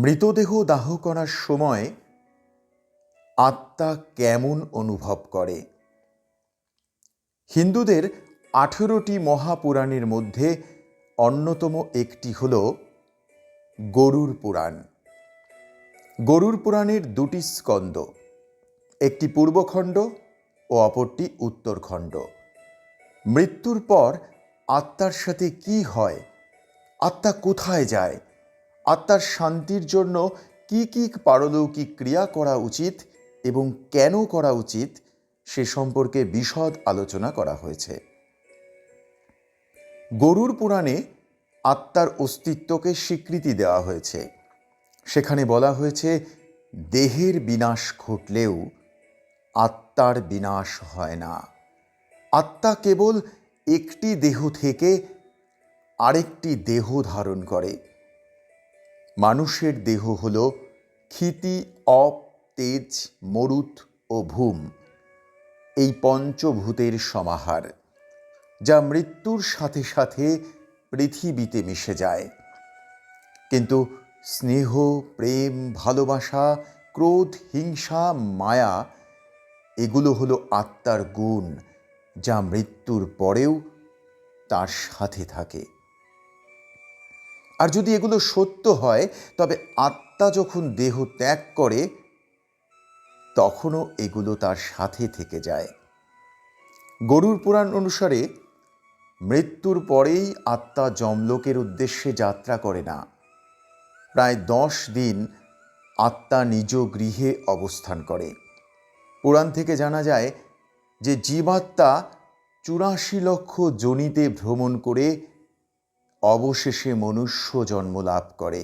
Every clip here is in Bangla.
মৃতদেহ দাহ করার সময় আত্মা কেমন অনুভব করে? হিন্দুদের 18টি মহাপুরাণের মধ্যে অন্যতম একটি হল গরুড় পুরাণ। গরুড় পুরাণের দুটি স্কন্দ, একটি পূর্বখণ্ড ও অপরটি উত্তরখণ্ড। মৃত্যুর পর আত্মার সাথে কি হয়, আত্মা কোথায় যায়, আত্মার শান্তির জন্য কি কি পারলৌকিক ক্রিয়া করা উচিত এবং কেন করা উচিত সে সম্পর্কে বিশদ আলোচনা করা হয়েছে। গরুড় পুরাণে আত্মার অস্তিত্বকে স্বীকৃতি দেওয়া হয়েছে। সেখানে বলা হয়েছে, দেহের বিনাশ ঘটলেও আত্মার বিনাশ হয় না। আত্মা কেবল একটি দেহ থেকে আরেকটি দেহ ধারণ করে। মানুষের দেহ হল ক্ষিতি, অপ, তেজ, মরুত ও ভূম, এই পঞ্চভূতের সমাহার, যা মৃত্যুর সাথে সাথে পৃথিবীতে মিশে যায়। কিন্তু স্নেহ, প্রেম, ভালোবাসা, ক্রোধ, হিংসা, মায়া এগুলো হলো আত্মার গুণ, যা মৃত্যুর পরেও তার সাথে থাকে। আর যদি এগুলো সত্য হয়, তবে আত্মা যখন দেহ ত্যাগ করে তখনও এগুলো তার সাথে থেকে যায়। গরুড় পুরাণ অনুসারে মৃত্যুর পরেই আত্মা যমলোকের উদ্দেশ্যে যাত্রা করে না। প্রায় 10 দিন আত্মা নিজ গৃহে অবস্থান করে। পুরাণ থেকে জানা যায় যে জীবাত্মা 84 লক্ষ যোনিতে ভ্রমণ করে অবশেষে মনুষ্য জন্ম লাভ করে।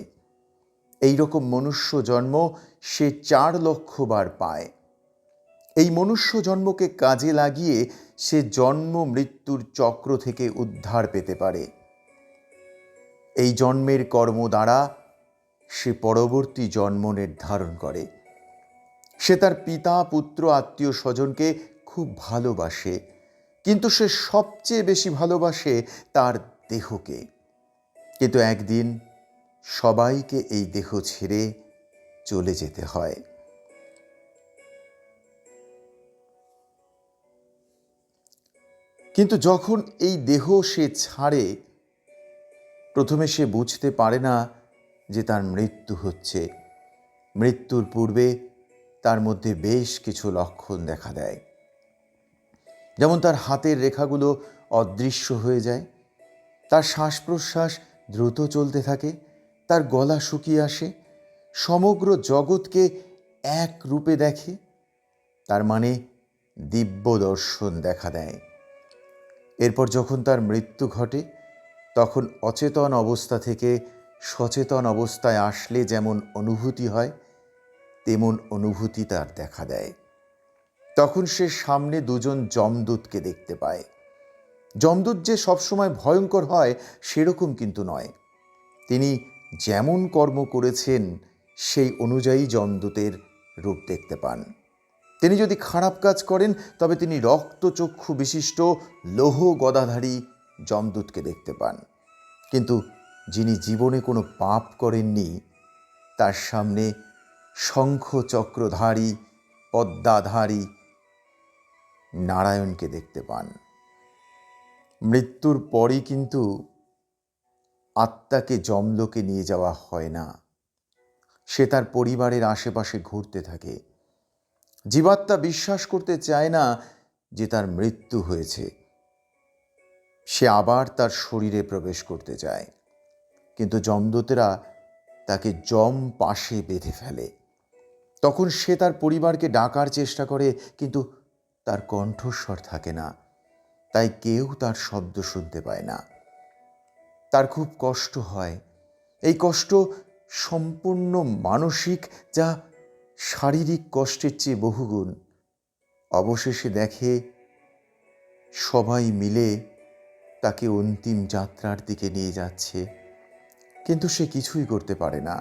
এই রকম মনুষ্য জন্ম সে 4 লক্ষ বার পায়। এই মনুষ্য জন্মকে কাজে লাগিয়ে সে জন্ম মৃত্যুর চক্র থেকে উদ্ধার পেতে পারে। এই জন্মের কর্ম দ্বারা সে পরবর্তী জন্ম নির্ধারণ করে। সে তার পিতা, পুত্র, আত্মীয় স্বজনকে খুব ভালোবাসে, কিন্তু সে সবচেয়ে বেশি ভালোবাসে তার দেহকে। কিন্তু একদিন সবাইকে এই দেহ ছেড়ে চলে যেতে হয়। কিন্তু যখন এই দেহ সে ছাড়ে, প্রথমে সে বুঝতে পারে না যে তার মৃত্যু হচ্ছে। মৃত্যুর পূর্বে তার মধ্যে বেশ কিছু লক্ষণ দেখা দেয়। যেমন তার হাতের রেখাগুলো অদৃশ্য হয়ে যায়, তার শ্বাস প্রশ্বাস দ্রুত চলতে থাকে, তার গলা শুকিয়ে আসে, সমগ্র জগৎকে এক রূপে দেখে, তার মানে দিব্য দর্শন দেখা দেয়। এরপর যখন তার মৃত্যু ঘটে, তখন অচেতন অবস্থা থেকে সচেতন অবস্থায় আসলে যেমন অনুভূতি হয়, তেমন অনুভূতি তার দেখা দেয়। তখন সে সামনে 2জন যমদূতকে দেখতে পায়। যমদূত যে সবসময় ভয়ঙ্কর হয় সেরকম কিন্তু নয়। তিনি যেমন কর্ম করেছেন সেই অনুযায়ী যমদূতের রূপ দেখতে পান। তিনি যদি খারাপ কাজ করেন, তবে তিনি রক্তচক্ষু বিশিষ্ট লৌহ গদাধারী যমদূতকে দেখতে পান। কিন্তু যিনি জীবনে কোনো পাপ করেননি, তার সামনে শঙ্খ চক্রধারী পদ্মাধারী নারায়ণকে দেখতে পান। মৃত্যুর পরই কিন্তু আত্মাকে যমলোকে নিয়ে যাওয়া হয় না। সে তার পরিবারের আশেপাশে ঘুরতে থাকে। জীবাত্মা বিশ্বাস করতে চায় না যে তার মৃত্যু হয়েছে। সে আবার তার শরীরে প্রবেশ করতে চায়, কিন্তু যমদূতেরা তাকে যম পাশে বেঁধে ফেলে। তখন সে তার পরিবারকে ডাকার চেষ্টা করে, কিন্তু তার কণ্ঠস্বর থাকে না, তাই কেউ তার শব্দ শুনতে পায় না। তার খুব কষ্ট হয়। এই কষ্ট সম্পূর্ণ মানসিক, যা শারীরিক কষ্টের চেয়ে বহুগুণ। অবশেষে দেখে সবাই মিলে তাকে অন্তিম যাত্রার দিকে নিয়ে যাচ্ছে, কিন্তু সে কিছুই করতে পারে না।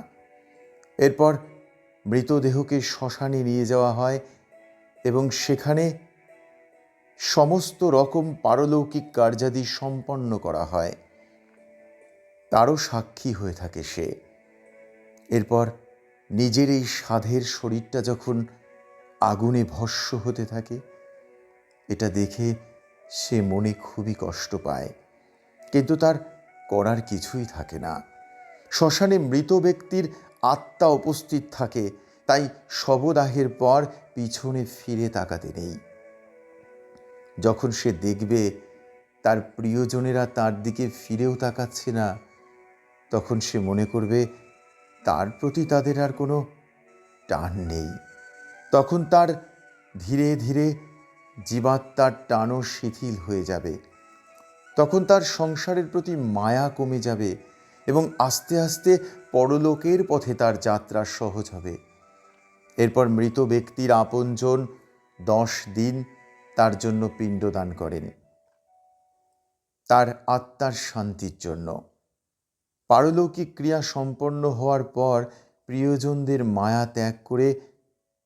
এরপর মৃতদেহকে শ্মশানে নিয়ে যাওয়া হয় এবং সেখানে সমস্ত রকম পারলৌকিক কার্যাদি সম্পন্ন করা হয়। তারও সাক্ষী হয়ে থাকে সে। এরপর নিজের এই সাধের শরীরটা যখন আগুনে ভস্ম হতে থাকে, এটা দেখে সে মনে খুবই কষ্ট পায়, কিন্তু তার করার কিছুই থাকে না। শ্মশানে মৃত ব্যক্তির আত্মা উপস্থিত থাকে, তাই শবদাহের পর পিছনে ফিরে তাকাতে নেই। যখন সে দেখবে তার প্রিয়জনেরা তার দিকে ফিরেও তাকাচ্ছে না, তখন সে মনে করবে তার প্রতি তাদের আর কোনো টান নেই। তখন তার ধীরে ধীরে জীবাত্মার টানও শিথিল হয়ে যাবে। তখন তার সংসারের প্রতি মায়া কমে যাবে এবং আস্তে আস্তে পরলোকের পথে তার যাত্রা সহজ হবে। এরপর মৃত ব্যক্তির আপনজন 10 দিন তার জন্য পিণ্ডদান করেন, তার আত্মার শান্তির জন্য। পারলৌকিক ক্রিয়া সম্পন্ন হওয়ার পর প্রিয়জনদের মায়া ত্যাগ করে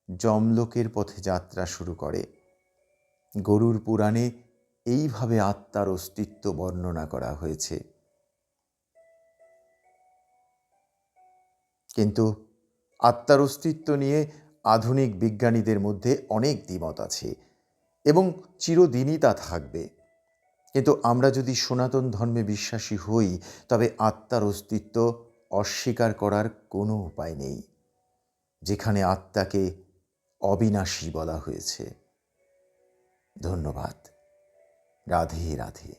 যমলোকের পথে যাত্রা শুরু করে। গরুড় পুরাণে এইভাবে আত্মার অস্তিত্ব বর্ণনা করা হয়েছে। কিন্তু আত্মার অস্তিত্ব নিয়ে আধুনিক বিজ্ঞানীদের মধ্যে অনেক দ্বিমত আছে এবং চিরদিনই তা থাকবে। কিন্তু আমরা যদি সনাতন ধর্মে বিশ্বাসী হই, তবে আত্মার অস্তিত্ব অস্বীকার করার কোনো উপায় নেই, যেখানে আত্মাকে অবিনাশী বলা হয়েছে। ধন্যবাদ। রাধে রাধে।